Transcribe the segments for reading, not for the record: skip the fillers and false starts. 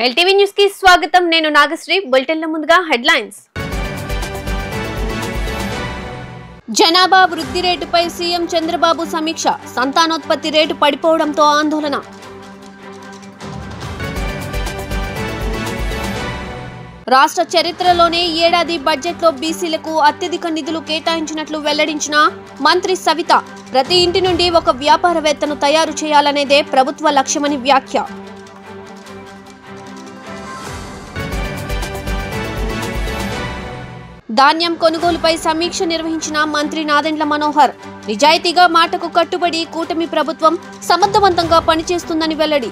LTV news కి స్వాగతం. నేను నాగశ్రీ. బులెటిన్ లో ముందుగా హెడ్లైన్స్. జనాభా వృద్ధి రేటుపై సీఎం చంద్రబాబు సమీక్ష. సంతానోత్పత్తి రేటు పడిపోవడంతో ఆందోళన. రాష్ట్ర చరిత్రలోనే ఏడాది బడ్జెట్లో బీసీలకు అత్యధిక నిధులు కేటాయించినట్లు వెల్లడించిన మంత్రి సవిత. ప్రతి ఇంటి నుండి ఒక వ్యాపారవేత్తను తయారు చేయాలనేదే ప్రభుత్వ లక్ష్యమని వ్యాఖ్య. ధాన్యం కొనుగోలుపై సమీక్ష నిర్వహించిన మంత్రి నాదెండ్ల మనోహర్. నిజాయితీగా మాటకు కట్టుబడి కూటమి ప్రభుత్వం సమర్థవంతంగా పనిచేస్తుందని వెల్లడి.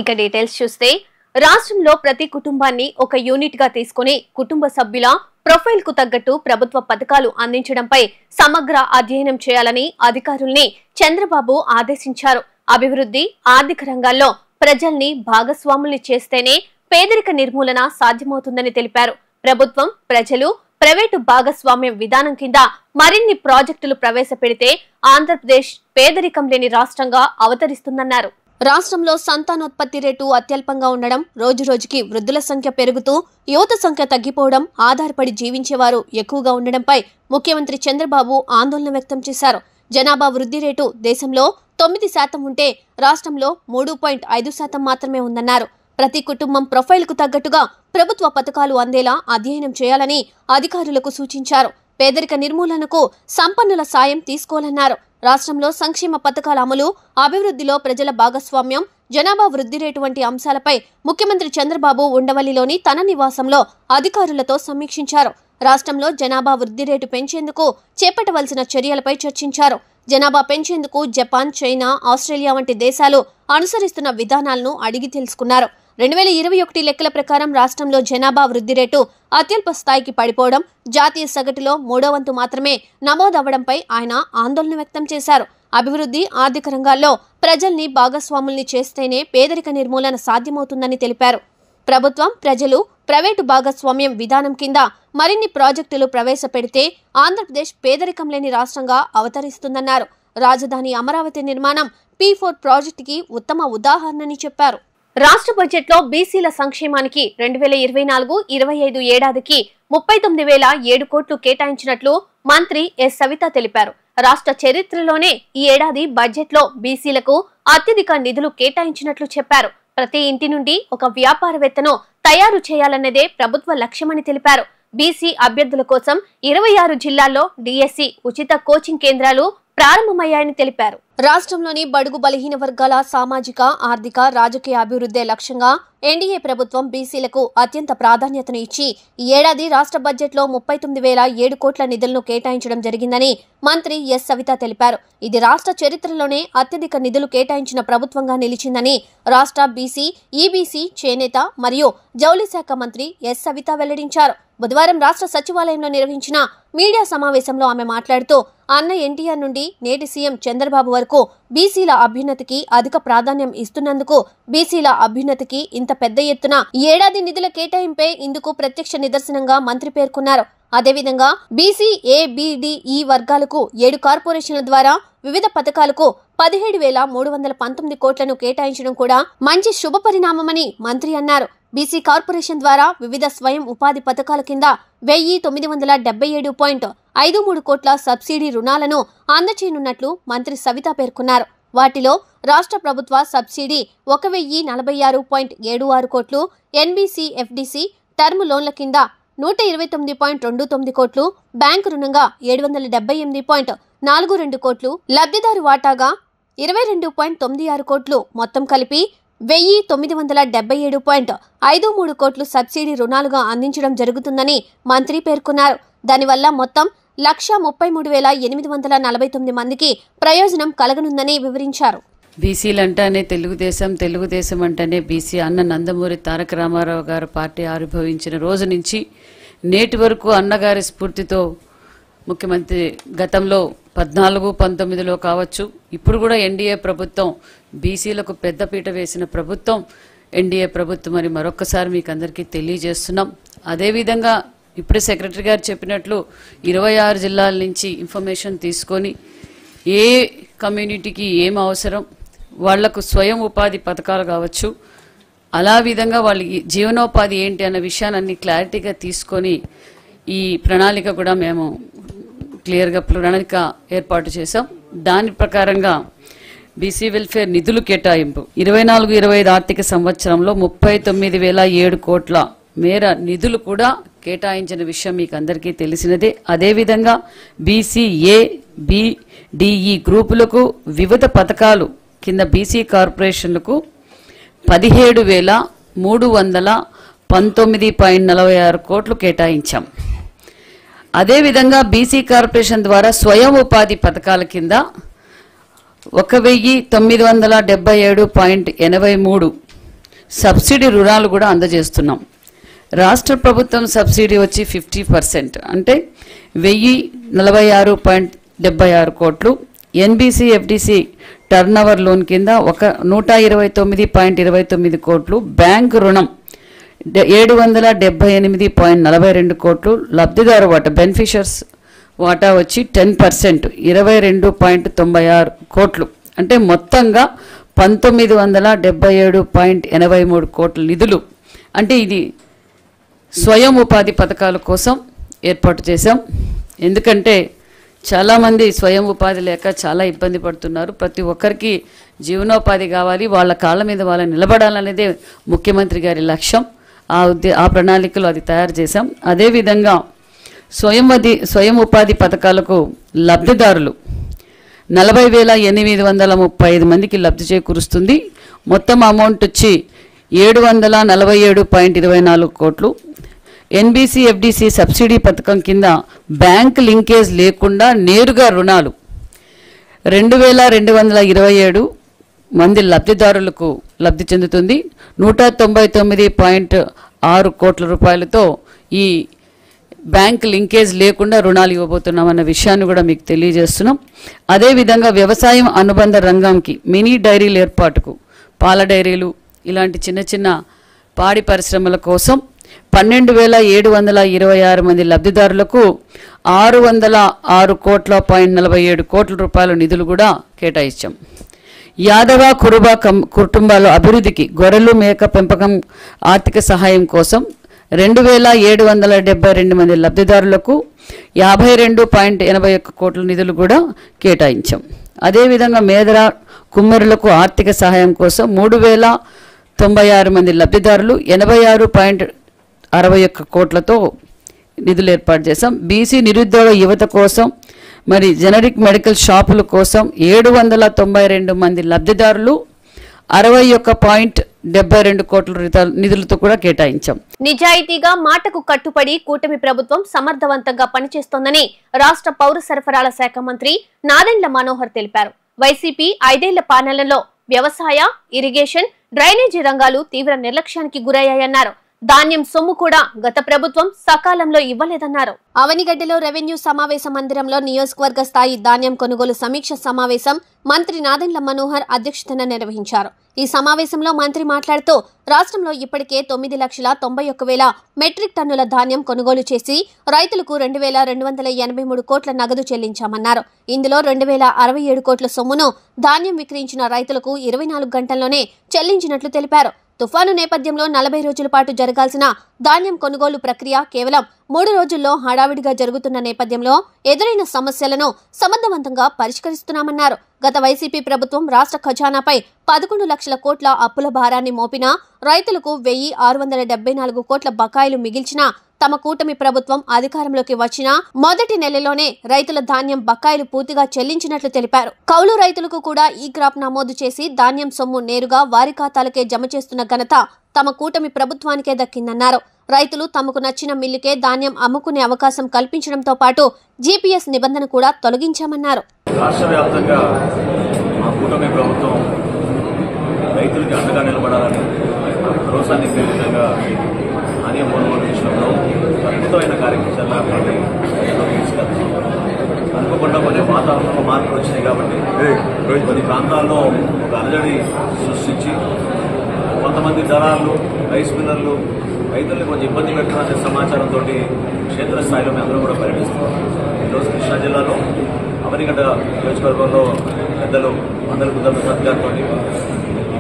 ఇక డీటెయిల్స్ చూస్తే, రాష్ట్రంలో ప్రతి కుటుంబాన్ని ఒక యూనిట్ గా తీసుకుని కుటుంబ సభ్యుల ప్రొఫైల్ కు తగ్గట్టు ప్రభుత్వ పథకాలు అందించడంపై సమగ్ర అధ్యయనం చేయాలని అధికారుల్ని చంద్రబాబు ఆదేశించారు. అభివృద్ధి, ఆర్థిక రంగాల్లో ప్రజల్ని భాగస్వాముల్ని చేస్తేనే పేదరిక నిర్మూలన సాధ్యమవుతుందని తెలిపారు. ప్రభుత్వం, ప్రజలు, ప్రైవేటు భాగస్వామ్యం విధానం కింద మరిన్ని ప్రాజెక్టులు ప్రవేశపెడితే ఆంధ్రప్రదేశ్ పేదరికం లేని రాష్ట్రంగా అవతరిస్తుందన్నారు. రాష్ట్రంలో సంతానోత్పత్తి రేటు అత్యల్పంగా ఉండడం, రోజురోజుకి వృద్ధుల సంఖ్య పెరుగుతూ యువత సంఖ్య తగ్గిపోవడం, ఆధారపడి జీవించేవారు ఎక్కువగా ఉండడంపై ముఖ్యమంత్రి చంద్రబాబు ఆందోళన వ్యక్తం చేశారు. జనాభా వృద్ధి రేటు దేశంలో 9% ఉంటే రాష్ట్రంలో 3.5% మాత్రమే ఉందన్నారు. ప్రతి కుటుంబం ప్రొఫైల్ కు తగ్గట్టుగా ప్రభుత్వ పథకాలు అందేలా అధ్యయనం చేయాలని అధికారులకు సూచించారు. పేదరిక నిర్మూలనకు సంపన్నుల సాయం తీసుకోవాలన్నారు. రాష్ట్రంలో సంక్షేమ పథకాల అమలు, అభివృద్ధిలో ప్రజల భాగస్వామ్యం, జనాభా వృద్ధి రేటు వంటి అంశాలపై ముఖ్యమంత్రి చంద్రబాబు ఉండవల్లిలోని తన నివాసంలో అధికారులతో సమీక్షించారు. రాష్ట్రంలో జనాభా వృద్ధి రేటు పెంచేందుకు చేపట్టవలసిన చర్యలపై చర్చించారు. జనాభా పెంచేందుకు జపాన్, చైనా, ఆస్ట్రేలియా వంటి దేశాలు అనుసరిస్తున్న విధానాలను అడిగి తెలుసుకున్నారు. 2021 లెక్కల ప్రకారం రాష్ట్రంలో జనాభా వృద్ధి రేటు అత్యల్ప స్థాయికి పడిపోవడం, జాతీయ సగటులో 3వ వంతు మాత్రమే నమోదవడంపై ఆయన ఆందోళన వ్యక్తం చేశారు. అభివృద్ధి, ఆర్థిక రంగాల్లో ప్రజల్ని భాగస్వాముల్ని చేస్తేనే పేదరిక నిర్మూలన సాధ్యమవుతుందని తెలిపారు. ప్రభుత్వం, ప్రజలు, ప్రైవేటు భాగస్వామ్యం విధానం కింద మరిన్ని ప్రాజెక్టులు ప్రవేశపెడితే ఆంధ్రప్రదేశ్ పేదరికం లేని రాష్ట్రంగా అవతరిస్తుందన్నారు. రాజధాని అమరావతి నిర్మాణం P4 ప్రాజెక్టుకి ఉత్తమ ఉదాహరణని చెప్పారు. రాష్ట్ర బడ్జెట్లో బీసీల సంక్షేమానికి 2024-25 ఏడాదికి 39,007 కోట్లు కేటాయించినట్లు మంత్రి ఎస్ సవిత తెలిపారు. రాష్ట్ర చరిత్రలోనే ఈ ఏడాది బడ్జెట్లో బీసీలకు అత్యధిక నిధులు కేటాయించినట్లు చెప్పారు. ప్రతి ఇంటి నుండి ఒక వ్యాపారవేత్తను తయారు చేయాలన్నదే ప్రభుత్వ లక్ష్యమని తెలిపారు. బీసీ అభ్యర్థుల కోసం 26 జిల్లాల్లో డిఎస్సి ఉచిత కోచింగ్ కేంద్రాలు ప్రారంభమయ్యాయని తెలిపారు. రాష్ట్రంలోని బడుగు బలహీన వర్గాల సామాజిక, ఆర్థిక, రాజకీయ అభివృద్ధే లక్ష్యంగా ఎన్డీఏ ప్రభుత్వం బీసీలకు అత్యంత ప్రాధాన్యతను ఇచ్చి ఈ ఏడాది రాష్ట్ర బడ్జెట్లో 39,007 కోట్ల నిధులను కేటాయించడం జరిగిందని మంత్రి ఎస్ సవిత తెలిపారు. ఇది రాష్ట్ర చరిత్రలోనే అత్యధిక నిధులు కేటాయించిన ప్రభుత్వంగా నిలిచిందని రాష్ట్ర బీసీ, ఈబీసీ, చేనేత మరియు జౌళి శాఖ మంత్రి ఎస్ సవిత వెల్లడించారు. బుధవారం రాష్ట్ర సచివాలయంలో నిర్వహించిన మీడియా సమావేశంలో ఆమె మాట్లాడుతూ, అన్న ఎన్టీఆర్ నుండి నేటి సీఎం చంద్రబాబు వరకు బీసీల అభ్యున్నతికి అధిక ప్రాధాన్యం ఇస్తున్నందుకు, బీసీల అభ్యున్నతికి ఇంత పెద్ద ఎత్తున ఏడాది నిధుల కేటాయింపే ఇందుకు ప్రత్యక్ష నిదర్శనంగా మంత్రి పేర్కొన్నారు. అదేవిధంగా బీసీ, ఏబిడిఈ వర్గాలకు 7 కార్పొరేషన్ల ద్వారా వివిధ పథకాలకు 17,319 కోట్లను కేటాయించడం కూడా మంచి శుభ పరిణామమని మంత్రి అన్నారు. బీసీ కార్పొరేషన్ ద్వారా వివిధ స్వయం ఉపాధి పథకాల కింద 1,977.53 కోట్ల సబ్సిడీ రుణాలను అందచేయనున్నట్లు మంత్రి సవిత పేర్కొన్నారు. వాటిలో రాష్ట్ర ప్రభుత్వ సబ్సిడీ 1,046.76 కోట్లు, ఎన్బీసీ, ఎఫ్డీసీ టర్మ్ లోన్ల కింద 129.29 కోట్లు, బ్యాంకు రుణంగా 778.42 కోట్లు, లబ్ధిదారు వాటాగా 22.96 కోట్లు, మొత్తం కలిపి 1,977.53 కోట్లు సబ్సిడీ రుణాలుగా అందించడం జరుగుతుందని మంత్రి పేర్కొన్నారు. దానివల్ల మొత్తం 1,33,849 మందికి ప్రయోజనం కలగనుందని వివరించారు. బీసీలంటేనే తెలుగుదేశం అంటేనే బీసీ అన్న నందమూరి తారక రామారావు గారు పార్టీ ఆవిర్భవించిన రోజు నుంచి నేటి వరకు అన్నగారి స్ఫూర్తితో ముఖ్యమంత్రి గతంలో 14-19లో కావచ్చు, ఇప్పుడు కూడా ఎన్డీఏ ప్రభుత్వం బీసీలకు పెద్దపీట వేసిన ప్రభుత్వం ఎన్డీఏ ప్రభుత్వం అని మరొకసారి మీకు అందరికీ తెలియజేస్తున్నాం. అదేవిధంగా ఇప్పుడే సెక్రటరీ గారు చెప్పినట్లు 26 జిల్లాల నుంచి ఇన్ఫర్మేషన్ తీసుకొని ఏ కమ్యూనిటీకి ఏం అవసరం, వాళ్లకు స్వయం ఉపాధి పథకాలు కావచ్చు, అలా విధంగా వాళ్ళకి జీవనోపాధి ఏంటి అన్న విషయాన్ని క్లారిటీగా తీసుకొని ఈ ప్రణాళిక కూడా మేము క్లియర్గా ప్రణాళిక ఏర్పాటు చేశాం. దాని ప్రకారంగా బీసీ వెల్ఫేర్ నిధులు కేటాయింపు 24-25 ఆర్థిక సంవత్సరంలో 39,007 కోట్ల మేర నిధులు కూడా కేటాయించిన విషయం మీకు అందరికీ తెలిసినదే. అదేవిధంగా బీసీఏ, బిడిఈ గ్రూపులకు వివిధ పథకాలు కింద బీసీ కార్పొరేషన్లకు 17,319.46 కోట్లు కేటాయించాం. అదేవిధంగా బీసీ కార్పొరేషన్ ద్వారా స్వయం ఉపాధి పథకాల కింద 1,977.83 సబ్సిడీ రుణాలు కూడా అందజేస్తున్నాం. రాష్ట్ర ప్రభుత్వం సబ్సిడీ వచ్చి 50%, అంటే 1,046.76 కోట్లు. ఎన్బీసీ ఎఫ్డీసీ టర్నోవర్ లోన్ కింద 129.29 కోట్లు. బ్యాంకు రుణం 778.42 కోట్లు. లబ్ధిదారు వాటా బెనిఫిషియర్స్ వాటా వచ్చి 10% 22.96 కోట్లు. అంటే మొత్తంగా 1,977.83 కోట్ల నిధులు. అంటే ఇది స్వయం ఉపాధి పథకాల కోసం ఏర్పాటు చేశాం. ఎందుకంటే చాలామంది స్వయం ఉపాధి లేక చాలా ఇబ్బంది పడుతున్నారు. ప్రతి ఒక్కరికి జీవనోపాధి కావాలి, వాళ్ళ కాళ్ళ మీద వాళ్ళని నిలబడాలనేదే ముఖ్యమంత్రి గారి లక్ష్యం. ఆ ప్రణాళికలో అది తయారు చేశాం. అదేవిధంగా స్వయం ఉపాధి పథకాలకు లబ్ధిదారులు 40,835 మందికి లబ్ధి చేకూరుస్తుంది. మొత్తం అమౌంట్ వచ్చి 747.24 కోట్లు. ఎన్బీసీ ఎఫ్డీసీ సబ్సిడీ పథకం కింద బ్యాంక్ లింకేజ్ లేకుండా నేరుగా రుణాలు 2,227 మంది లబ్ధిదారులకు లబ్ధి చెందుతుంది. 199.6 కోట్ల రూపాయలతో ఈ బ్యాంక్ లింకేజ్ లేకుండా రుణాలు ఇవ్వబోతున్నామన్న విషయాన్ని కూడా మీకు తెలియజేస్తున్నాం. అదేవిధంగా వ్యవసాయం అనుబంధ రంగంకి మినీ డైరీల ఏర్పాటుకు, పాల డైరీలు ఇలాంటి చిన్న చిన్న పాడి పరిశ్రమల కోసం 12,726 మంది లబ్ధిదారులకు 606.47 కోట్ల రూపాయల నిధులు కూడా కేటాయించాం. యాదవ కురుబ కుటుంబాల అభివృద్ధికి గొర్రెలు మేక పెంపకం ఆర్థిక సహాయం కోసం 2,772 మంది లబ్ధిదారులకు 52.81 కోట్ల నిధులు కూడా కేటాయించాం. అదేవిధంగా మేదర కుమ్మరులకు ఆర్థిక సహాయం కోసం 3,096 మంది లబ్ధిదారులు 86.61 కోట్లతో నిధులు ఏర్పాటు చేశాం. బీసీ నిరుద్యోగ యువత కోసం మరి జనరిక్ మెడికల్ షాపుల కోసం 792 మంది లబ్ధిదారులు 61.72 కోట్ల నిధులతో కూడా కేటాయించాం. నిజాయితీగా మాటకు కట్టుబడి కూటమి ప్రభుత్వం సమర్థవంతంగా పనిచేస్తోందని రాష్ట్ర పౌర సరఫరాల శాఖ మంత్రి నాదెండ్ల మనోహర్ తెలిపారు. వైసీపీ 5 ఏళ్ల పాలనలో వ్యవసాయ, ఇరిగేషన్, డ్రైనేజీ రంగాలు తీవ్ర నిర్లక్ష్యానికి గురయ్యాయన్నారు. ధాన్యం సొమ్ము కూడా గత ప్రభుత్వం సకాలంలో ఇవ్వలేదన్నారు. అవనిగడ్డలో రెవెన్యూ సమావేశ మందిరంలో నియోజకవర్గ స్థాయి ధాన్యం కొనుగోలు సమీక్ష సమావేశం మంత్రి నాదెండ్ల మనోహర్ అధ్యక్షతన నిర్వహించారు. ఈ సమావేశంలో మంత్రి మాట్లాడుతూ రాష్ట్రంలో ఇప్పటికే 9,91,000 మెట్రిక్ టన్నుల ధాన్యం కొనుగోలు చేసి రైతులకు 2,283 కోట్ల నగదు చెల్లించామన్నారు. ఇందులో 2,067 కోట్ల సొమ్మును ధాన్యం విక్రయించిన రైతులకు 24 గంటల్లోనే చెల్లించినట్లు తెలిపారు. తుఫాను నేపథ్యంలో 40 రోజుల పాటు జరగాల్సిన ధాన్యం కొనుగోలు ప్రక్రియ కేవలం 3 రోజుల్లో హడావిడిగా జరుగుతున్న నేపథ్యంలో ఎదురైన సమస్యలను సమర్థవంతంగా పరిష్కరిస్తున్నామన్నారు. గత వైసీపీ ప్రభుత్వం రాష్ట్ర ఖజానాపై 11 లక్షల కోట్ల అప్పుల భారాన్ని మోపినా రైతులకు 1,674 కోట్ల బకాయిలు మిగిల్చినా తమ కూటమి ప్రభుత్వం అధికారంలోకి వచ్చిన మొదటి నెలలోనే రైతుల ధాన్యం బకాయిలు పూర్తిగా చెల్లించినట్లు తెలిపారు. కౌలు రైతులకు కూడా ఈ క్రాప్ నమోదు చేసి ధాన్యం సొమ్ము నేరుగా వారి ఖాతాలకే జమ చేస్తున్న ఘనత తమ కూటమి ప్రభుత్వానికే దక్కిందన్నారు. రైతులు తమకు నచ్చిన మిల్లుకే ధాన్యం అమ్ముకునే అవకాశం కల్పించడంతో పాటు జీపీఎస్ నిబంధన కూడా తొలగించామన్నారు. రాష్ట్ర వ్యాప్తంగా మా కూటమి ప్రభుత్వం రైతులకి అండగా నిలబడాలని భరోసా నింపే విధంగా ధాన్యం కొనుగోలు విషయంలో అద్భుతమైన కార్యక్రమాన్ని అనుకోకుండా కొన్ని వాతావరణంలో మార్పులు వచ్చినాయి కాబట్టి కొన్ని ప్రాంతాల్లో ఒక అలజడి సృష్టించి కొంతమంది దళాలు, రైస్ మిల్లర్లు రైతుల్ని కొంచెం ఇబ్బంది పెట్టాలనే సమాచారంతో క్షేత్రస్థాయిలో మేము అందరూ కూడా పరిగణిస్తున్నాం. ఈరోజు కృష్ణా జిల్లాలో అవనిగడ్డ నియోజకవర్గంలో పెద్దలు అందరూ కృతజ్ఞతతో ఈ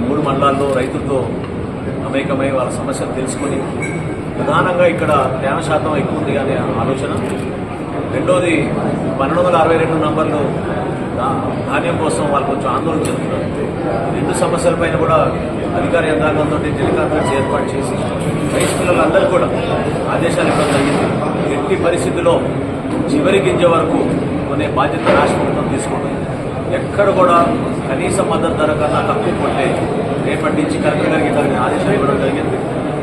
3 మండలాల్లో రైతులతో మమేకమై వాళ్ళ సమస్యలు తెలుసుకొని ప్రధానంగా ఇక్కడ తేమ శాతం ఎక్కువ ఉంది అనే ఆలోచన. రెండోది 1262 నంబర్లు ధాన్యం కోసం వాళ్ళు కొంచెం ఆందోళన చెందుతున్నారు. 2 సమస్యలపైన కూడా అధికార యంత్రాంగంతో టెలికాన్ఫరెన్స్ ఏర్పాటు చేసి రైస్ మిల్లర్లందరూ కూడా ఆదేశాలు ఇవ్వడం జరిగింది. ఎట్టి పరిస్థితుల్లో చివరి గింజ వరకు కొనే బాధ్యత రాష్ట్ర ప్రభుత్వం తీసుకుంటుంది. ఎక్కడ కూడా కనీస మద్దతు ధర కన్నా తక్కువ కొంటే రేపటి నుంచి కలెక్టర్ గారికి ఆదేశాలు ఇవ్వడం జరిగింది.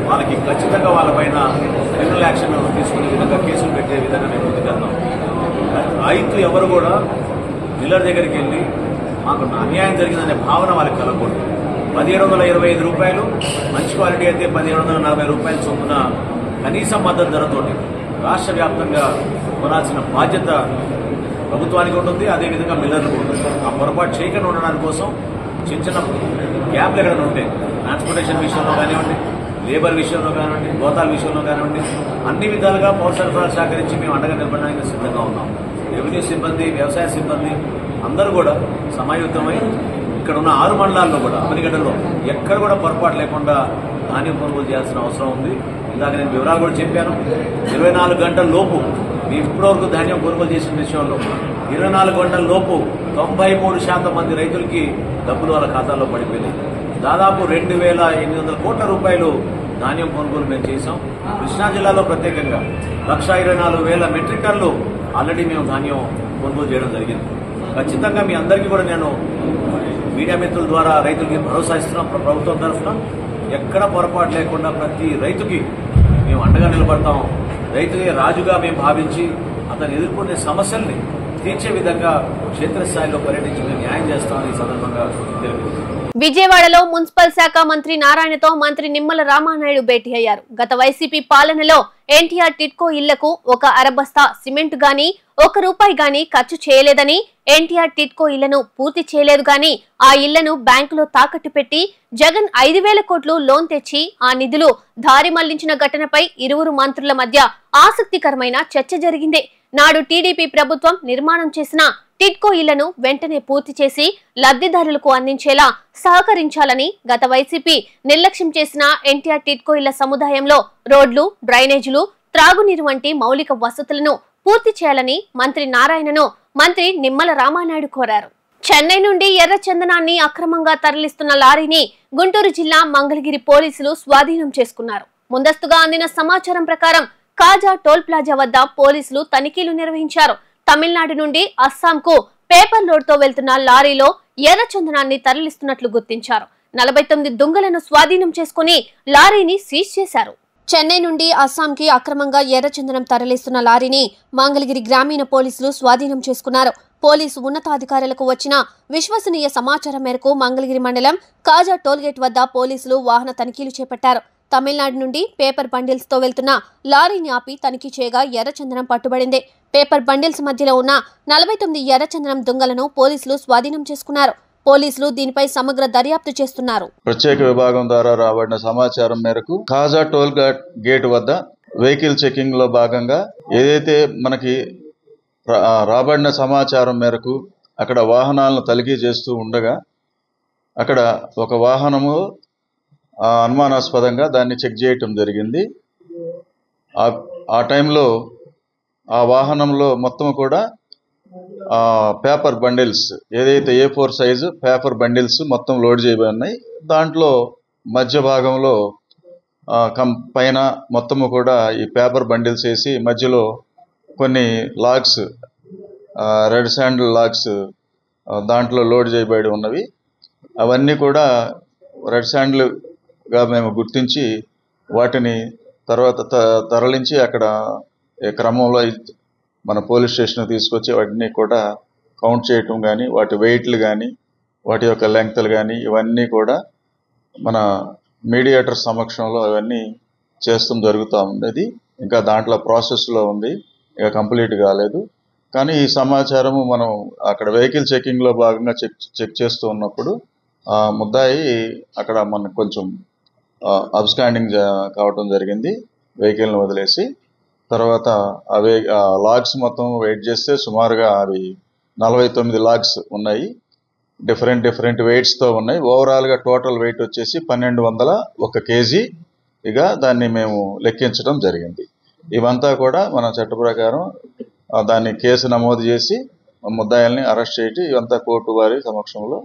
వాళ్ళకి ఖచ్చితంగా వాళ్ళపైన క్రిమినల్ యాక్షన్ తీసుకునే విధంగా కేసులు పెట్టే విధంగా మేము ముందుకెళ్తాం. రైతులు ఎవరు కూడా మిల్లర్ దగ్గరికి వెళ్ళి మాకు అన్యాయం జరిగిందనే భావన వాళ్ళకి కలగకూడదు. 1725 రూపాయలు, మంచి క్వాలిటీ అయితే 1740 రూపాయల చొప్పున కనీస మద్దతు ధరతోటి రాష్ట్ర వ్యాప్తంగా కొనాల్సిన బాధ్యత ప్రభుత్వానికి ఉంటుంది, అదేవిధంగా మిల్లర్లకు ఉంటుంది. ఆ పొరపాటు చేయకుండా ఉండడానికి కోసం చిన్న చిన్న గ్యాప్లు ఎక్కడ ఉంటాయి, ట్రాన్స్పోర్టేషన్ విషయంలో కానివ్వండి, లేబర్ విషయంలో కానివ్వండి, గోతాల విషయంలో కానివ్వండి, అన్ని విధాలుగా పౌర సరఫరాలు సహకరించి మేము అండగా నిలబడడానికి సిద్ధంగా ఉన్నాం. రెవెన్యూ సిబ్బంది, వ్యవసాయ సిబ్బంది అందరూ కూడా సమాయుత్తమై ఇక్కడ ఉన్న 6 మండలాల్లో కూడా అవనిగడ్డలో ఎక్కడ కూడా పొరపాటు లేకుండా ధాన్యం కొనుగోలు చేయాల్సిన అవసరం ఉంది. ఇందాక నేను వివరాలు కూడా చెప్పాను. 24 గంటల లోపు మేము ఇప్పటివరకు ధాన్యం కొనుగోలు చేసిన విషయంలో 24 గంటల లోపు 93% మంది రైతులకి డబ్బులు వాళ్ళ ఖాతాల్లో పడిపోయినాయి. దాదాపు 2,800 కోట్ల రూపాయలు ధాన్యం కొనుగోలు మేము చేశాం. కృష్ణా జిల్లాలో ప్రత్యేకంగా 1,24,000 మెట్రిక్ టన్నులు ఆల్రెడీ మేము ధాన్యం కొనుగోలు చేయడం జరిగింది. ఖచ్చితంగా మీ అందరికీ కూడా నేను మీడియా మిత్రుల ద్వారా రైతులకి భరోసా ఇస్తున్నాం. ప్రభుత్వం తరఫున ఎక్కడ పొరపాటు లేకుండా ప్రతి రైతుకి మేము అండగా నిలబడతాం. రైతులే రాజుగా మేము భావించి అతను ఎదుర్కొనే సమస్యల్ని తీర్చే విధంగా క్షేత్రస్థాయిలో పర్యటించి మేము న్యాయం చేస్తామని ఈ సందర్భంగా తెలియజేస్తున్నాం. విజయవాడలో మున్సిపల్ శాఖ మంత్రి నారాయణతో మంత్రి నిమ్మల రామానాయుడు భేటీ అయ్యారు. గత వైసీపీ పాలనలో ఎన్టీఆర్ టిడ్కో ఇళ్లకు 1 అరబస్తా సిమెంట్ గాని ₹1 గాని ఖర్చు చేయలేదని, ఎన్టీఆర్ టిడ్కో ఇళ్లను పూర్తి చేయలేదు గాని ఆ ఇళ్లను బ్యాంకులో తాకట్టు పెట్టి జగన్ 5,000 కోట్లు లోన్ తెచ్చి ఆ నిధులు దారి మళ్లించిన ఘటనపై ఇరువురు మంత్రుల మధ్య ఆసక్తికరమైన చర్చ జరిగింది. నాడు టీడీపీ ప్రభుత్వం నిర్మాణం చేసిన టిడ్కో ఇళ్లను వెంటనే పూర్తి చేసి లబ్ధిదారులకు అందించేలా సహకరించాలని, గత వైసీపీ నిర్లక్ష్యం చేసిన ఎన్టీఆర్ టిడ్కో ఇళ్ల సముదాయంలో రోడ్లు, డ్రైనేజీలు, త్రాగునీరు వంటి మౌలిక వసతులను పూర్తి చేయాలని మంత్రి నారాయణను మంత్రి నిమ్మల రామానాయుడు కోరారు. చెన్నై నుండి ఎర్ర చందనాన్ని అక్రమంగా తరలిస్తున్న లారీని గుంటూరు జిల్లా మంగళగిరి పోలీసులు స్వాధీనం చేసుకున్నారు. ముందస్తుగా అందిన సమాచారం ప్రకారం కాజా టోల్ ప్లాజా వద్ద పోలీసులు తనిఖీలు నిర్వహించారు. తమిళనాడు నుండి అస్సాంకు పేపర్ లోడ్ తో వెళ్తున్న లారీలో ఎర్ర చందనాన్ని తరలిస్తున్నట్లు గుర్తించారు. 49 దుంగలను స్వాధీనం చేసుకుని లారీని సీజ్ చేశారు. చెన్నై నుండి అస్సాంకి అక్రమంగా ఎర్రచందనం తరలిస్తున్న లారీని మంగళగిరి గ్రామీణ పోలీసులు స్వాధీనం చేసుకున్నారు. పోలీసు ఉన్నతాధికారులకు వచ్చిన విశ్వసనీయ సమాచారం మేరకు మంగళగిరి మండలం కాజా టోల్గేట్ వద్ద పోలీసులు వాహన తనిఖీలు చేపట్టారు. తమిళనాడు నుండి పేపర్ బండిల్స్ తో వెళ్తున్న లారీని ఆపి తనిఖీ చేయగా ఎర్రచందనం పట్టుబడింది. పేపర్ బండిల్స్ మధ్యలో ఉన్న 49 ఎర్రచందనం దుంగలను పోలీసులు స్వాధీనం చేసుకున్నారు. పోలీసులు దీనిపై సమగ్ర దర్యాప్తు చేస్తున్నారు. ప్రత్యేక విభాగం ద్వారా రాబడిన సమాచారం మేరకు కాజా టోల్ గేట్ వద్ద వెహికల్ చెకింగ్ లో భాగంగా ఏదైతే మనకి రాబడిన సమాచారం మేరకు అక్కడ వాహనాలను తనిఖీ చేస్తూ ఉండగా అక్కడ ఒక వాహనము అనుమానాస్పదంగా దాన్ని చెక్ చేయటం జరిగింది. ఆ టైంలో ఆ వాహనంలో మొత్తం కూడా పేపర్ బండిల్స్ ఏదైతే A4 సైజు పేపర్ బండిల్స్ మొత్తం లోడ్ చేయబడి ఉన్నాయి. దాంట్లో మధ్య భాగంలో పైన మొత్తము కూడా ఈ పేపర్ బండిల్స్ వేసి మధ్యలో కొన్ని లాగ్స్, రెడ్ శాండిల్ లాగ్స్ దాంట్లో లోడ్ చేయబడి ఉన్నవి. అవన్నీ కూడా రెడ్ శాండిల్గా మేము గుర్తించి వాటిని తర్వాత తరలించి అక్కడ క్రమంలో మన పోలీస్ స్టేషన్ తీసుకొచ్చి వాటిని కూడా కౌంట్ చేయటం కానీ, వాటి వెయిట్లు కానీ, వాటి యొక్క లెంగ్త్లు కానీ ఇవన్నీ కూడా మన మీడియేటర్ సమక్షంలో అవన్నీ చేస్తాం జరుగుతూ ఉంది. అది ఇంకా దాంట్లో ప్రాసెస్లో ఉంది, ఇక కంప్లీట్ కాలేదు. కానీ ఈ సమాచారము మనం అక్కడ వెహికల్ చెకింగ్లో భాగంగా చెక్ చేస్తూ ఉన్నప్పుడు ముద్దాయి అక్కడ మనకు కొంచెం అబ్స్కాండింగ్ కావటం జరిగింది. వెహికల్ని వదిలేసి తర్వాత లాగ్స్ మొత్తం వెయిట్ చేస్తే సుమారుగా అవి 49 లాగ్స్ ఉన్నాయి. డిఫరెంట్ వెయిట్స్తో ఉన్నాయి. ఓవరాల్గా టోటల్ వెయిట్ వచ్చేసి 1201 కేజీ ఇక దాన్ని మేము లెక్కించడం జరిగింది. ఇవంతా కూడా మన చట్ట ప్రకారం దాన్ని కేసు నమోదు చేసి ముద్దాయిల్ని అరెస్ట్ చేయడం, ఇవంతా కోర్టు వారి సమక్షంలో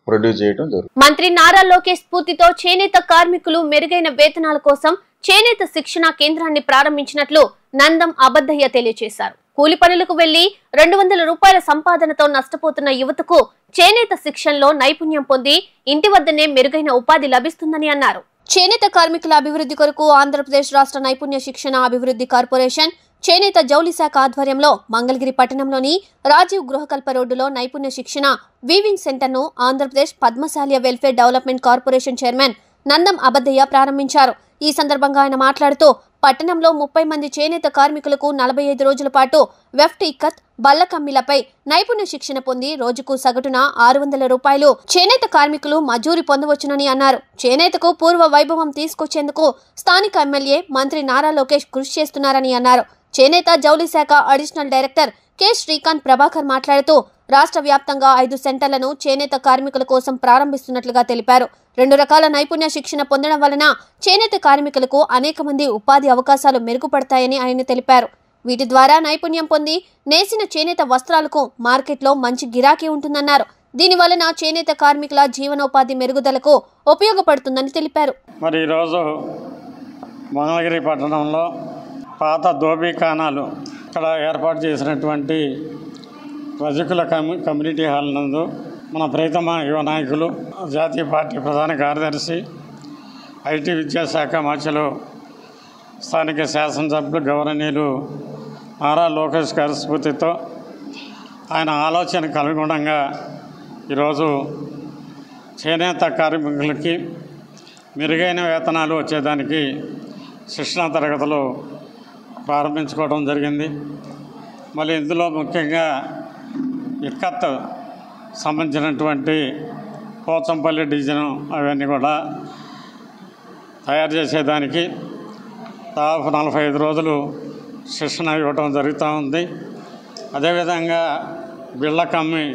ప్రొడ్యూస్ చేయడం జరుగుతుంది. మంత్రి నారా లోకేష్ స్ఫూర్తితో చేనేత కార్మికులు మెరుగైన వేతనాల కోసం చేనేత శిక్షణా కేంద్రాన్ని ప్రారంభించినట్లు నందం అబద్దయ్య తెలియజేశారు. కూలి పనులకు వెళ్లి 200 రూపాయల సంపాదనతో నష్టపోతున్న యువతకు చేనేత శిక్షణలో నైపుణ్యం పొంది ఇంటి వద్దనే మెరుగైన ఉపాధి లభిస్తుందని అన్నారు. చేనేత కార్మికుల అభివృద్ధి కొరకు ఆంధ్రప్రదేశ్ రాష్ట్ర నైపుణ్య శిక్షణ అభివృద్ధి కార్పొరేషన్ చేనేత జౌళి శాఖ ఆధ్వర్యంలో మంగళగిరి పట్టణంలోని రాజీవ్ గృహకల్ప రోడ్డులో నైపుణ్య శిక్షణ వీవింగ్ సెంటర్ను Andhra Pradesh Padmashalya welfare development corporation chairman Nandam Abaddayya ప్రారంభించారు. ఈ సందర్భంగా ఆయన మాట్లాడుతూ పట్టణంలో 30 మంది చేనేత కార్మికులకు 45 రోజుల పాటు వెఫ్ట్ ఇక్కత్ బల్లకమ్మిలపై నైపుణ్య శిక్షణ పొంది రోజుకు సగటున 600 రూపాయలు చేనేత కార్మికులు మజూరీ పొందవచ్చునని అన్నారు. చేనేతకు పూర్వ వైభవం తీసుకొచ్చేందుకు స్థానిక ఎమ్మెల్యే మంత్రి నారా లోకేష్ కృషి చేస్తున్నారని అన్నారు. చేనేత జౌళి శాఖ additional director K Srikanth Prabhakar మాట్లాడుతూ రాష్ట్ర వ్యాప్తంగా 5 సెంటర్లను చేనేత కార్మికుల కోసం ప్రారంభిస్తున్నట్లుగా తెలిపారు. 2 రకాల నైపుణ్య శిక్షణ పొందడం వలన చేనేత కార్మికులకు అనేక మంది ఉపాధి అవకాశాలు మెరుగుపడతాయని ఆయన తెలిపారు. వీటి ద్వారా నైపుణ్యం పొంది నేసిన చేనేత వస్త్రాలకు మార్కెట్లో మంచి గిరాకీ ఉంటుందన్నారు. దీని వలన చేనేత కార్మికుల జీవనోపాధి మెరుగుదలకు ఉపయోగపడుతుందని తెలిపారు. మరి ఈరోజు మంగళగిరి పట్టణంలో పాత దోబీఖానాలు ఇక్కడ ఏర్పాటు చేసినటువంటి రజకుల కమ్యూనిటీ హాల్ నందు మన ప్రియతమ యువ నాయకులు, జాతీయ పార్టీ ప్రధాన కార్యదర్శి, ఐటీ విద్యాశాఖ మార్చిలో స్థానిక శాసనసభ్యులు గౌరవనీయులు నారా లోకేష్ గారి స్ఫూర్తితో ఆయన ఆలోచనకు అనుగుణంగా ఈరోజు చేనేత కార్మికులకి మెరుగైన వేతనాలు వచ్చేదానికి శిక్షణా తరగతులు ప్రారంభించుకోవడం జరిగింది. మళ్ళీ ఇందులో ముఖ్యంగా ఇక్కత్ సంబంధించినటువంటి పోచంపల్లి డిజైన్ అవన్నీ కూడా తయారు చేసేదానికి దాదాపు 45 రోజులు శిక్షణ ఇవ్వటం జరుగుతూ ఉంది. అదేవిధంగా బిళ్ళకమ్మి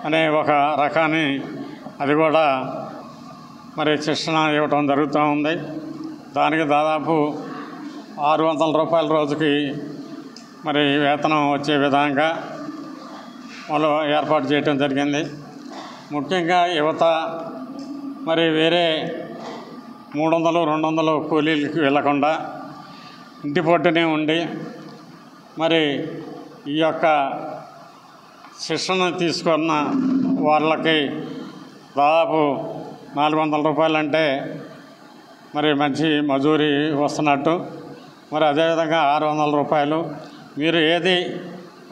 అనే ఒక రకాన్ని అది కూడా మరి శిక్షణ ఇవ్వటం జరుగుతూ ఉంది. దానికి దాదాపు 600 రూపాయల రోజుకి మరి వేతనం వచ్చే విధంగా వాళ్ళు ఏర్పాటు చేయటం జరిగింది. ముఖ్యంగా యువత మరి వేరే 300, 200 కూలీలకి వెళ్ళకుండా ఇంటి పొట్టునే ఉండి మరి ఈ యొక్క శిక్షణ తీసుకున్న వాళ్ళకి దాదాపు 400 రూపాయలు అంటే మరి మంచి మజూరీ వస్తున్నట్టు. మరి అదేవిధంగా 600 రూపాయలు మీరు ఏది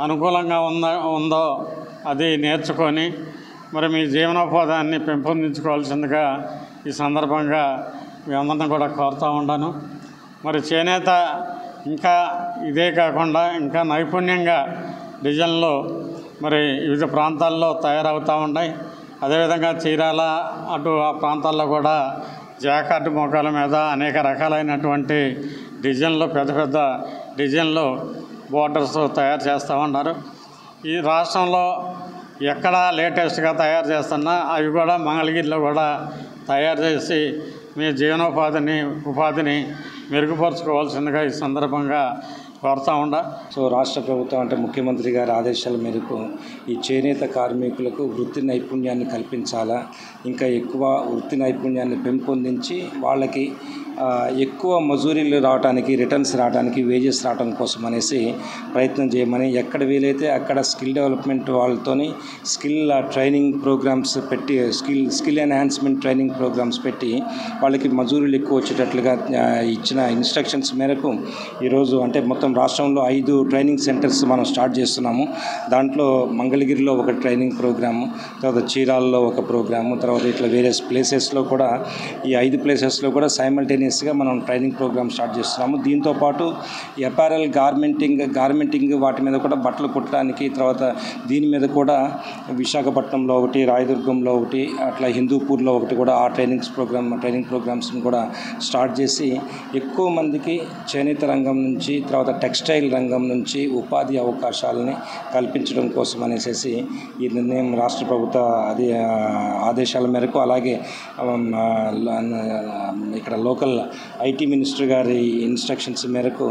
అనుకూలంగా ఉందో అది నేర్చుకొని మరి మీ జీవనోపాధాన్ని పెంపొందించుకోవాల్సిందిగా ఈ సందర్భంగా మీ అందరిని కూడా కోరుతూ ఉన్నాను. మరి చేనేత ఇంకా ఇదే కాకుండా ఇంకా నైపుణ్యంగా డిజైన్లు మరి వివిధ ప్రాంతాల్లో తయారవుతూ ఉన్నాయి. అదేవిధంగా చీరాల అటు ఆ ప్రాంతాల్లో కూడా జాకార్డ్ మోకాల మీద అనేక రకాలైనటువంటి డిజైన్లు, పెద్ద పెద్ద డిజైన్లు, బోర్డర్స్ తయారు చేస్తూ ఉన్నారు. ఈ రాష్ట్రంలో ఎక్కడ లేటెస్ట్గా తయారు చేస్తున్నా అవి కూడా మంగళగిరిలో కూడా తయారు చేసి మీ ఉపాధిని మెరుగుపరుచుకోవాల్సిందిగా ఈ సందర్భంగా కోరుతూ ఉండ. సో రాష్ట్ర ప్రభుత్వం అంటే ముఖ్యమంత్రి గారి ఆదేశాల మేరకు ఈ చేనేత కార్మికులకు వృత్తి నైపుణ్యాన్ని కల్పించాలా, ఇంకా ఎక్కువ వృత్తి నైపుణ్యాన్ని పెంపొందించి వాళ్ళకి ఎక్కువ మజూరీలు రావడానికి, రిటర్న్స్ రావడానికి, వేజెస్ రావడం కోసం అనేసి ప్రయత్నం చేయమని, ఎక్కడ వీలైతే అక్కడ స్కిల్ డెవలప్మెంట్ వాళ్ళతోని స్కిల్ ట్రైనింగ్ ప్రోగ్రామ్స్ పెట్టి స్కిల్ ఎన్హాన్స్మెంట్ ట్రైనింగ్ ప్రోగ్రామ్స్ పెట్టి వాళ్ళకి మజూరీలు ఎక్కువ వచ్చేటట్లుగా ఇచ్చిన ఇన్స్ట్రక్షన్స్ మేరకు ఈరోజు అంటే మొత్తం రాష్ట్రంలో 5 ట్రైనింగ్ సెంటర్స్ మనం స్టార్ట్ చేస్తున్నాము. దాంట్లో మంగళగిరిలో ఒక ట్రైనింగ్ ప్రోగ్రాము, తర్వాత చీరాల్లో ఒక ప్రోగ్రాము, తర్వాత ఇట్లా వేరియస్ ప్లేసెస్లో కూడా ఈ 5 ప్లేసెస్లో కూడా సైమల్టేనియస్గా మనం ట్రైనింగ్ ప్రోగ్రామ్ స్టార్ట్ చేస్తున్నాము. దీంతోపాటు అపారల్ గార్మెంటింగ్ వాటి మీద కూడా బట్టలు కుట్టడానికి, తర్వాత దీని మీద కూడా విశాఖపట్నంలో ఒకటి, రాయదుర్గంలో ఒకటి, అట్లా హిందూపూర్లో ఒకటి కూడా ఆ ట్రైనింగ్ ప్రోగ్రామ్స్ని కూడా స్టార్ట్ చేసి ఎక్కువ మందికి చేనేత రంగం నుంచి, తర్వాత టెక్స్టైల్ రంగం నుంచి ఉపాధి అవకాశాలని కల్పించడం కోసం అనేసి ఈ నిర్ణయం రాష్ట్ర ప్రభుత్వ ఆదేశాల మేరకు, అలాగే ఇక్కడ లోకల్ ఐటీ మినిస్టర్ గారి ఇన్స్ట్రక్షన్స్ మేరకు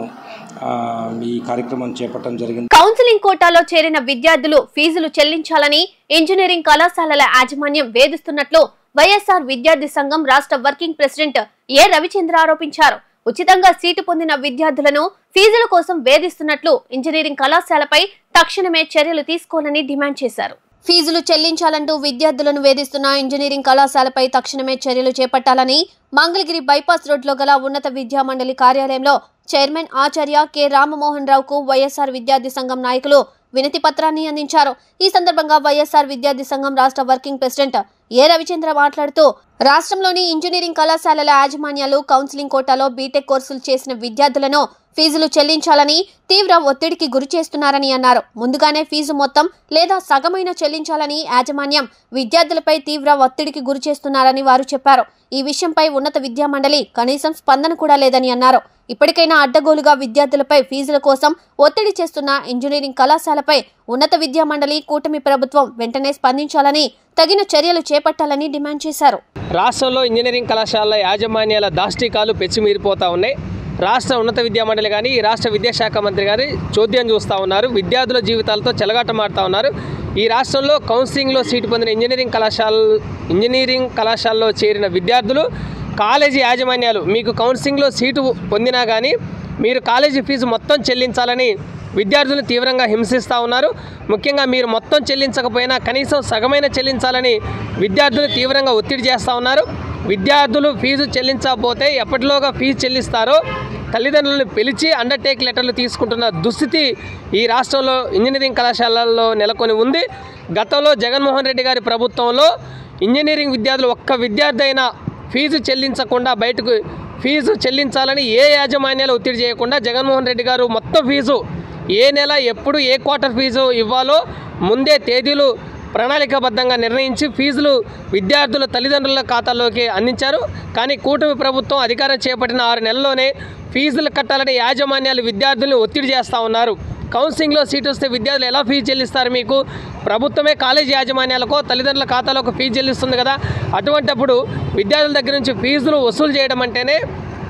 ఈ కార్యక్రమం చేపట్టడం జరిగింది. కౌన్సిలింగ్ కోటాలో చేరిన విద్యార్థులు ఫీజులు చెల్లించాలని ఇంజనీరింగ్ కళాశాలల యాజమాన్యం వేధిస్తున్నట్లు వైఎస్ఆర్ విద్యార్థి సంఘం రాష్ట్ర వర్కింగ్ ప్రెసిడెంట్ ఏ రవిచంద్ర ఆరోపించారు. ఉచితంగా సీటు పొందిన విద్యార్థులను ఫీజుల కోసం వేధిస్తున్నట్లు ఇంజనీరింగ్ కళాశాలపై తక్షణమే చర్యలు తీసుకోవాలని డిమాండ్ చేశారు. ఫీజులు చెల్లించాలంటూ విద్యార్థులను వేధిస్తున్న ఇంజనీరింగ్ కళాశాలపై తక్షణమే చర్యలు చేపట్టాలని మంగళగిరి బైపాస్ రోడ్లో గల ఉన్నత విద్యా మండలి కార్యాలయంలో చైర్మన్ ఆచార్య కె రామమోహన్ రావుకు వైఎస్ఆర్ విద్యార్థి సంఘం నాయకులు వినతి పత్రాన్ని అందించారు. ఈ సందర్భంగా వైఎస్ఆర్ విద్యార్థి సంఘం రాష్ట్ర వర్కింగ్ ప్రెసిడెంట్ ఏ రవిచంద్ర మాట్లాడుతూ రాష్ట్రంలోని ఇంజనీరింగ్ కళాశాలల యాజమాన్యాలు కౌన్సిలింగ్ కోటాలో బీటెక్ కోర్సులు చేసిన విద్యార్థులను ఫీజులు చెల్లించాలని తీవ్ర ఒత్తిడికి గురి చేస్తున్నారని అన్నారు. ముందుగానే ఫీజు మొత్తం లేదా సగమైన చెల్లించాలని యాజమాన్యం విద్యార్థులపై తీవ్ర ఒత్తిడికి గురి చేస్తున్నారని వారు చెప్పారు. ఈ విషయంపై ఉన్నత విద్యా మండలి కనీసం స్పందన కూడా లేదని అన్నారు. ఇప్పటికైనా అడ్డగోలుగా విద్యార్థులపై ఫీజుల కోసం ఒత్తిడి చేస్తున్న ఇంజనీరింగ్ కళాశాలపై ఉన్నత విద్యా మండలి కూటమి ప్రభుత్వం వెంటనే స్పందించాలని, తగిన చర్యలు చేపట్టాలని డిమాండ్ చేశారు. రాష్ట్రంలో ఇంజనీరింగ్ కళాశాలల యాజమాన్యాల దాష్టికాలు పెచ్చిమీరిపోతా ఉన్నాయి. రాష్ట్ర ఉన్నత విద్యా మండలి కానీ రాష్ట్ర విద్యాశాఖ మంత్రి గారి చోద్యం చూస్తూ ఉన్నారు. విద్యార్థుల జీవితాలతో చెలగాటమాడుతూ ఉన్నారు. ఈ రాష్ట్రంలో కౌన్సిలింగ్లో సీటు పొందిన ఇంజనీరింగ్ కళాశాలలో చేరిన విద్యార్థులు కాలేజీ యాజమాన్యాలు మీకు కౌన్సిలింగ్లో సీటు పొందినా కానీ మీరు కాలేజీ ఫీజు మొత్తం చెల్లించాలని విద్యార్థులను తీవ్రంగా హింసిస్తూ ఉన్నారు. ముఖ్యంగా మీరు మొత్తం చెల్లించకపోయినా కనీసం సగమైన చెల్లించాలని విద్యార్థులు తీవ్రంగా ఒత్తిడి చేస్తూ ఉన్నారు. విద్యార్థులు ఫీజు చెల్లించకపోతే ఎప్పటిలోగా ఫీజు చెల్లిస్తారో తల్లిదండ్రులను పిలిచి అండర్టేక్ లెటర్లు తీసుకుంటున్న దుస్థితి ఈ రాష్ట్రంలో ఇంజనీరింగ్ కళాశాలల్లో నెలకొని ఉంది. గతంలో జగన్మోహన్ రెడ్డి గారి ప్రభుత్వంలో ఇంజనీరింగ్ విద్యార్థులు ఒక్క విద్యార్థి అయినా ఫీజు చెల్లించకుండా బయటకు ఫీజు చెల్లించాలని ఏ యాజమాన్యాలు ఒత్తిడి చేయకుండా జగన్మోహన్ రెడ్డి గారు మొత్తం ఫీజు ఏ నెల ఎప్పుడు ఏ క్వార్టర్ ఫీజు ఇవ్వాలో ముందే తేదీలు ప్రణాళికాబద్ధంగా నిర్ణయించి ఫీజులు విద్యార్థుల తల్లిదండ్రుల ఖాతాల్లోకి అందించారు. కానీ కూటమి ప్రభుత్వం అధికారం చేపట్టిన 6 నెలల్లోనే ఫీజులు కట్టాలని యాజమాన్యాలు విద్యార్థులను ఒత్తిడి చేస్తూ ఉన్నారు. కౌన్సిలింగ్లో సీటు వస్తే విద్యార్థులు ఎలా ఫీజు చెల్లిస్తారు? మీకు ప్రభుత్వమే కాలేజీ యాజమాన్యాలకో తల్లిదండ్రుల ఖాతాలకు ఫీజు చెల్లిస్తుంది కదా. అటువంటప్పుడు విద్యార్థుల దగ్గర నుంచి ఫీజులు వసూలు చేయడం అంటేనే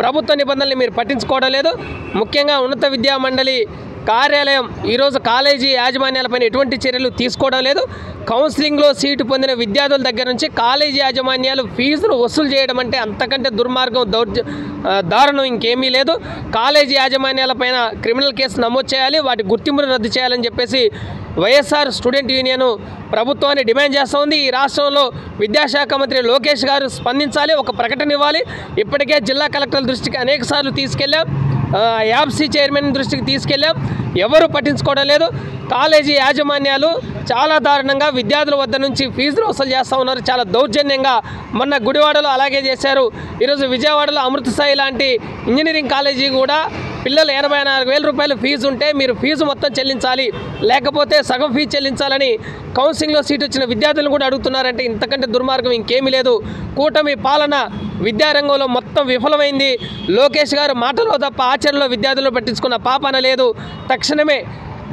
ప్రభుత్వ నిబంధనలు మీరు పట్టించుకోవడం లేదు. ముఖ్యంగా ఉన్నత విద్యా మండలి కార్యాలయం ఈరోజు కాలేజీ యాజమాన్యాలపైన ఎటువంటి చర్యలు తీసుకోవడం లేదు. కౌన్సిలింగ్లో సీటు పొందిన విద్యార్థుల దగ్గర నుంచి కాలేజీ యాజమాన్యాలు ఫీజులు వసూలు చేయడం అంటే అంతకంటే దుర్మార్గం, దారుణం ఇంకేమీ లేదు. కాలేజీ యాజమాన్యాలపైన క్రిమినల్ కేసు నమోదు చేయాలి, వాటి గుర్తింపును రద్దు చేయాలని చెప్పేసి వైఎస్ఆర్ స్టూడెంట్ యూనియన్ ప్రభుత్వాన్ని డిమాండ్ చేస్తూ ఉంది. ఈ రాష్ట్రంలో విద్యాశాఖ మంత్రి లోకేష్ గారు స్పందించాలి, ఒక ప్రకటన ఇవ్వాలి. ఇప్పటికే జిల్లా కలెక్టర్ల దృష్టికి అనేక సార్లు తీసుకెళ్ళాం, యాప్సీ చైర్మన్ దృష్టికి తీసుకెళ్ళాం, ఎవరు పట్టించుకోవడం లేదు. కాలేజీ యాజమాన్యాలు చాలా దారుణంగా విద్యార్థుల వద్ద నుంచి ఫీజులు వసూలు చేస్తూ ఉన్నారు. చాలా దౌర్జన్యంగా మొన్న గుడివాడలో అలాగే చేశారు. ఈరోజు విజయవాడలో అమృతసాయి లాంటి ఇంజనీరింగ్ కాలేజీ కూడా పిల్లలు 84,000 రూపాయలు ఫీజు ఉంటే మీరు ఫీజు మొత్తం చెల్లించాలి, లేకపోతే సగం ఫీజు చెల్లించాలని కౌన్సిలింగ్లో సీటు వచ్చిన విద్యార్థులను కూడా అడుగుతున్నారంటే ఇంతకంటే దుర్మార్గం ఇంకేమీ లేదు. కూటమి పాలన విద్యారంగంలో మొత్తం విఫలమైంది. లోకేష్ గారు మాటలో తప్ప ఆచరణలో విద్యార్థులను పట్టించుకున్న పాపన లేదు. తక్షణమే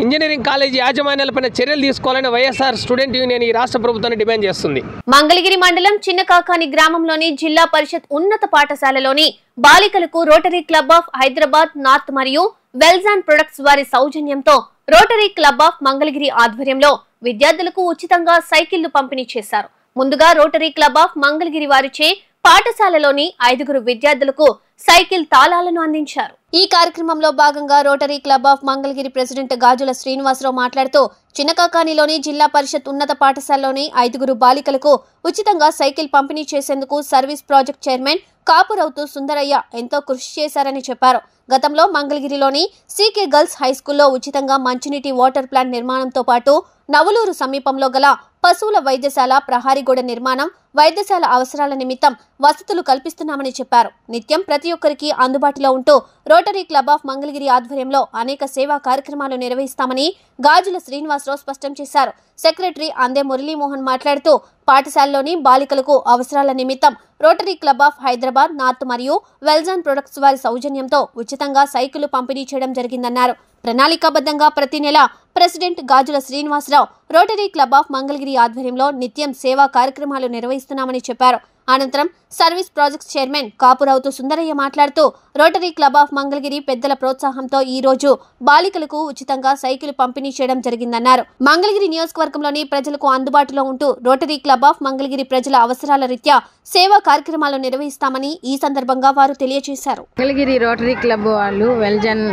ఇంజనీరింగ్ కాలేజీ యాజమాన్యాలపైన చర్యలు తీసుకోవాలని వైఎస్ఆర్ స్టూడెంట్ యూనియన్ ఈ రాష్ట్ర ప్రభుత్వాన్ని డిమాండ్ చేస్తుంది. మంగళగిరి మండలం చిన్నకాకాని గ్రామంలోని జిల్లా పరిషత్ ఉన్నత పాఠశాలలోని బాలికలకు rotary club of Hyderabad north మరియు వెల్జాన్ ప్రొడక్ట్స్ వారి సౌజన్యంతో రోటరీ క్లబ్ ఆఫ్ మంగళగిరి ఆధ్వర్యంలో విద్యార్థులకు ఉచితంగా సైకిళ్లు పంపిణీ చేశారు. ముందుగా రోటరీ క్లబ్ ఆఫ్ మంగళగిరి వారిచే పాఠశాలలోని 5 విద్యార్థులకు సైకిల్ తాళాలను అందించారు. ఈ కార్యక్రమంలో భాగంగా Rotary club of Mangalagiri president Gajula Srinivasarao మాట్లాడుతూ చిన్నకాకానిలోని జిల్లా పరిషత్ ఉన్నత పాఠశాలలోని 5 బాలికలకు ఉచితంగా సైకిల్ పంపిణీ చేసేందుకు సర్వీస్ ప్రాజెక్ట్ చైర్మన్ కాపురవుతూ సుందరయ్య ఎంతో కృషి చేశారని చెప్పారు. గతంలో మంగళగిరిలోని సీకే గర్ల్స్ హైస్కూల్లో ఉచితంగా మంచినీటి వాటర్ ప్లాంట్ నిర్మాణంతో పాటు నవలూరు సమీపంలో గల పశువుల వైద్యశాల, ప్రహారీ గోడ నిర్మాణం, వైద్యశాల అవసరాల నిమిత్తం వసతులు కల్పిస్తున్నామని చెప్పారు. నిత్యం ప్రతి ఒక్కరికి అందుబాటులో ఉంటూ రోటరీ క్లబ్ ఆఫ్ మంగళగిరి ఆధ్వర్యంలో అనేక సేవా కార్యక్రమాలు నిర్వహిస్తామని గాజుల శ్రీనివాసరావు స్పష్టం చేశారు. సెక్రటరీ అందే మురళీమోహన్ మాట్లాడుతూ పాఠశాలలోని బాలికలకు అవసరాల నిమిత్తం rotary club of Hyderabad north మరియు వెల్జాన్ ప్రొడక్ట్స్ వారి సౌజన్యంతో ఉచితంగా సైకిళ్లు పంపిణీ చేయడం జరిగిందన్నారు. ప్రణాళికాబద్ధంగా ప్రతి నెల president Gajula Srinivasarao rotary club of Mangalagiri ఆధ్వర్యంలో నిత్యం సేవా కార్యక్రమాలు నిర్వహిస్తున్నామని చెప్పారు. అనంతరం సర్వీస్ ప్రాజెక్ట్స్ చైర్మన్ కాపురావుతు సుందరయ్య మాట్లాడుతూ రోటరీ క్లబ్ ఆఫ్ మంగళగిరి పెద్దల ప్రోత్సాహంతో ఈ రోజు బాలికలకు ఉచితంగా సైకిల్ పంపిణీ చేయడం జరిగిందన్నారు. మంగళగిరి నియోజకవర్గంలోని ప్రజలకు అందుబాటులో ఉంటూ రోటరీ క్లబ్ ఆఫ్ మంగళగిరి ప్రజల అవసరాల రీత్యా సేవా కార్యక్రమాలు నిర్వహిస్తామని ఈ సందర్భంగా వారు తెలియజేశారు. మంగళగిరి రోటరీ క్లబ్ వాళ్ళు వెల్జన్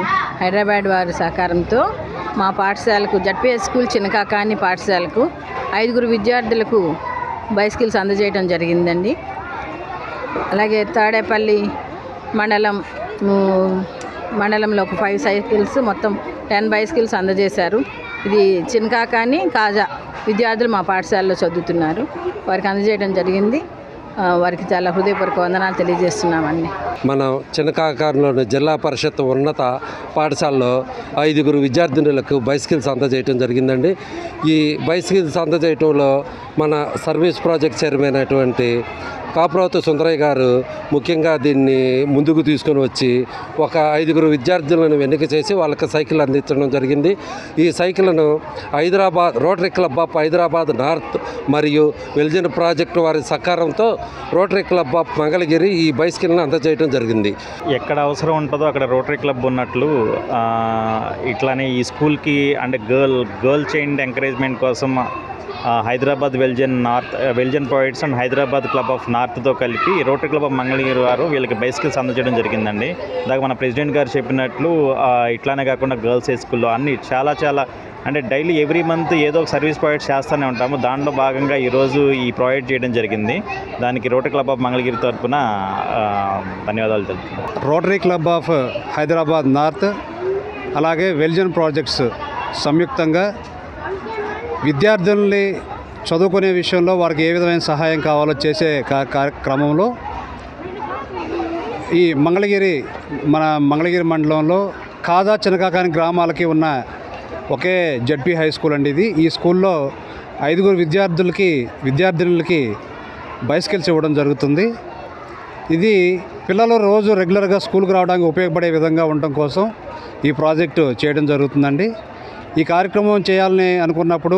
హైదరాబాద్ వారి సహకారంతో మా పాఠశాలకు జడ్పీఎస్ స్కూల్ చిన్నకాకాని పాఠశాలకు 5 విద్యార్థులకు బైసికల్స్ అందజేయడం జరిగిందండి. అలాగే తాడేపల్లి మండలంలో ఒక 5 సైకిల్స్, మొత్తం 10 బైసికల్స్ అందజేశారు. ఇది చిన్నకాకాని కాజా విద్యార్థులు మా పాఠశాలలో చదువుతున్నారు, వారికి అందజేయడం జరిగింది. వారికి చాలా హృదయపూర్వక వందనాలు తెలియజేస్తున్నామండి. మన చిన్నకాకారులోని జిల్లా పరిషత్ ఉన్నత పాఠశాలలో 5 విద్యార్థినులకు బైసికల్స్ అందజేయటం జరిగిందండి. ఈ బైసికల్స్ అందజేయటంలో మన సర్వీస్ ప్రాజెక్ట్ చైర్మన్ అయినటువంటి కాపురావుతు సుందరయ్య గారు ముఖ్యంగా దీన్ని ముందుకు తీసుకొని వచ్చి ఒక 5 విద్యార్థులను ఎన్నిక చేసి వాళ్ళకి సైకిల్ అందించడం జరిగింది. ఈ సైకిళ్లను Rotary club of Hyderabad north మరియు వెల్జన్ ప్రాజెక్టు వారి సహకారంతో రోటరీ క్లబ్ ఆఫ్ మంగళగిరి ఈ బైసికల్ని అందజేయడం జరిగింది. ఎక్కడ అవసరం ఉంటుందో అక్కడ రోటరీ క్లబ్ ఉన్నట్లు ఇట్లానే ఈ స్కూల్కి అంటే గర్ల్ చైల్డ్ ఎంకరేజ్మెంట్ కోసం Hyderabad Veljan projects and Hyderabad club of నార్త్తో కలిపి రోటరీ క్లబ్ ఆఫ్ మంగళగిరి వారు వీళ్ళకి బైసికల్స్ అందజేయడం జరిగిందండి. దాకా మన ప్రెసిడెంట్ గారు చెప్పినట్లు ఇట్లానే కాకుండా గర్ల్స్ హై స్కూల్లో అన్ని చాలా అంటే డైలీ ఎవ్రీ మంత్ ఏదో ఒక సర్వీస్ ప్రాజెక్ట్ చేస్తూనే ఉంటాము. దాంట్లో భాగంగా ఈరోజు ఈ ప్రాజెక్ట్ చేయడం జరిగింది. దానికి రోటరీ క్లబ్ ఆఫ్ మంగళగిరి తరఫున ధన్యవాదాలు తెలుపుతున్నాను. Rotary club of Hyderabad north అలాగే వెల్జన్ ప్రాజెక్ట్స్ సంయుక్తంగా విద్యార్థుల్ని చదువుకునే విషయంలో వారికి ఏ విధమైన సహాయం కావాలో చేసే కార్యక్రమంలో ఈ మన మంగళగిరి మండలంలో కాజా చిన్నకాకాని గ్రామాలకి ఉన్న ఒకే జడ్పీ హై స్కూల్ అండి ఇది. ఈ స్కూల్లో 5 విద్యార్థినులకి బైసికల్స్ ఇవ్వడం జరుగుతుంది. ఇది పిల్లలు రోజు రెగ్యులర్గా స్కూల్కి రావడానికి ఉపయోగపడే విధంగా ఉండటం కోసం ఈ ప్రాజెక్టు చేయడం జరుగుతుందండి. ఈ కార్యక్రమం చేయాలని అనుకున్నప్పుడు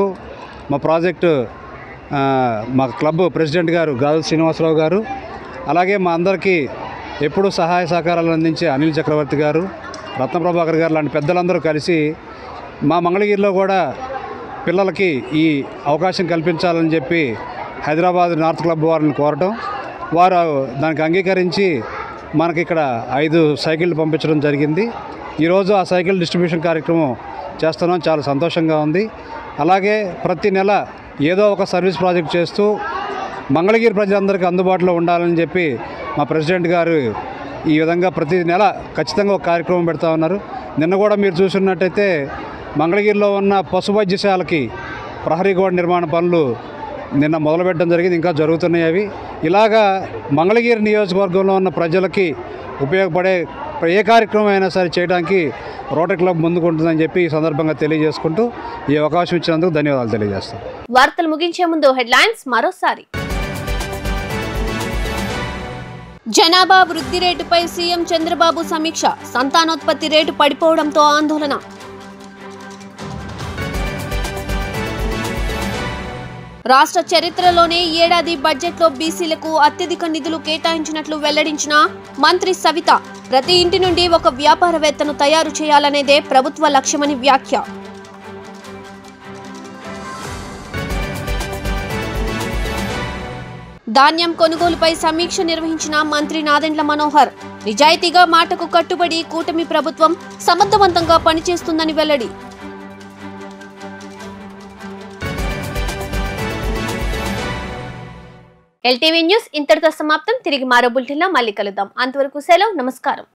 మా క్లబ్ ప్రెసిడెంట్ గారు గాజుల శ్రీనివాసరావు గారు, అలాగే మా అందరికీ ఎప్పుడూ సహాయ సహకారాలు అందించే అనిల్ చక్రవర్తి గారు, రత్నప్రభాకర్ గారు లాంటి పెద్దలందరూ కలిసి మా మంగళగిరిలో కూడా పిల్లలకి ఈ అవకాశం కల్పించాలని చెప్పి హైదరాబాద్ నార్త్ క్లబ్ వారిని కోరటం, వారు దానికి అంగీకరించి మనకి ఇక్కడ 5 సైకిళ్ళు పంపించడం జరిగింది. ఈరోజు ఆ సైకిల్ డిస్ట్రిబ్యూషన్ కార్యక్రమం చేస్తున్నాం. చాలా సంతోషంగా ఉంది. అలాగే ప్రతి నెల ఏదో ఒక సర్వీస్ ప్రాజెక్ట్ చేస్తూ మంగళగిరి ప్రజలందరికీ అందుబాటులో ఉండాలని చెప్పి మా ప్రెసిడెంట్ గారు ఈ విధంగా ప్రతి నెల ఖచ్చితంగా ఒక కార్యక్రమం పెడతా ఉన్నారు. నిన్న కూడా మీరు చూసున్నట్టయితే మంగళగిరిలో ఉన్న పశు వైద్యశాలకి ప్రహరీ గోడ నిర్మాణ పనులు నిన్న మొదలుపెట్టడం జరిగింది, ఇంకా జరుగుతున్నాయి అవి. ఇలాగా మంగళగిరి నియోజకవర్గంలో ఉన్న ప్రజలకి ఉపయోగపడే ఏ కార్యక్రమం అయినా సరే చేయడానికి రోటరీ క్లబ్ ముందుకుంటుందని చెప్పి ఈ సందర్భంగా తెలియజేసుకుంటూ ఈ అవకాశం ఇచ్చినందుకు ధన్యవాదాలు తెలియజేస్తాం. వార్తలు ముగించే ముందు హెడ్లైన్స్ మరోసారి. జనాభా వృద్ధి రేటుపై సీఎం చంద్రబాబు సమీక్ష, సంతానోత్పత్తి రేటు పడిపోవడంతో ఆందోళన. రాష్ట్ర చరిత్రలోనే ఏడాది బడ్జెట్లో బీసీలకు అత్యధిక నిధులు కేటాయించినట్లు వెల్లడించిన మంత్రి సవిత. ప్రతి ఇంటి నుండి ఒక వ్యాపారవేత్తను తయారు చేయాలనేదే ప్రభుత్వ లక్ష్యమని వ్యాఖ్య. ధాన్యం కొనుగోలుపై సమీక్ష నిర్వహించిన మంత్రి నాదెండ్ల మనోహర్. నిజాయితీగా మాటకు కట్టుబడి కూటమి ప్రభుత్వం సమర్థవంతంగా పనిచేస్తుందని వెల్లడి. ఎల్టీవీ న్యూస్ ఇంతటితో సమాప్తం. తిరిగి మరో బులెటిన్లో మళ్ళీ కలుద్దాం. అంతవరకు సెలవు, నమస్కారం.